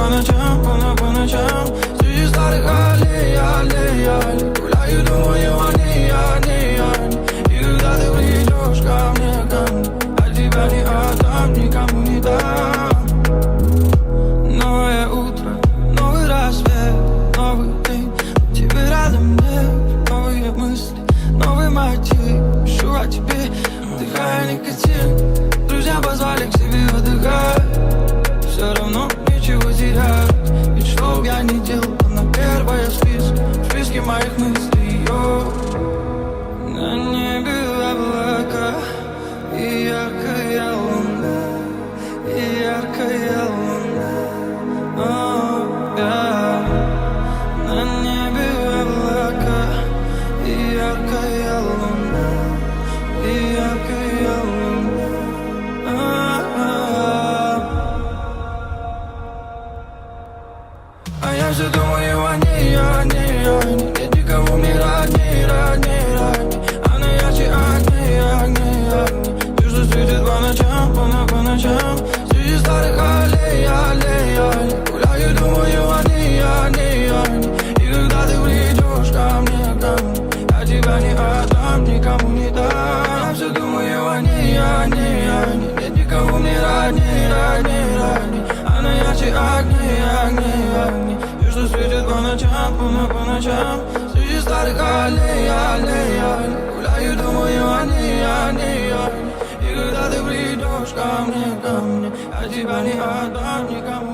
по ночам среди старых аллей, аллей, аллей. Гуляю, думаю о ней, о ней, о ней. И когда ты придешь ко мне, а тебя не отдам, никому не дам. Новое утро, новый рассвет, новый день. Тебе рядом нет, новые мысли, новый мотив. Пишу о тебе, вдыхая никотин. Друзья позвали к себе отдыхать. Все равно ничего терять. Ведь что б я ни делал, она первая в списке моих мыслей. На небе облака и яркая луна, и яркая луна. На небе облака и яркая луна, и яркая луна. А я все думаю о ней, о ней, о ней. Нет никого мне родней, родней, родней. Она ярче огней, огней, огней. Ты что светит по ночам среди старых аллей, аллей, аллей. Гуляю, думаю о ней, о ней, о ней. И когда ты придешь ко мне, я тебя не отдам, никому не дам. Я все думаю о ней, о ней, о ней. Нет никого мне родней, родней, родней. Она ярче огней, огней, огней. И что светит по ночам среди старых аллей, аллей, аллей. Гуляю, думаю о ней, о ней, о ней. И когда ты придешь ко мне, я тебя не отдам, никому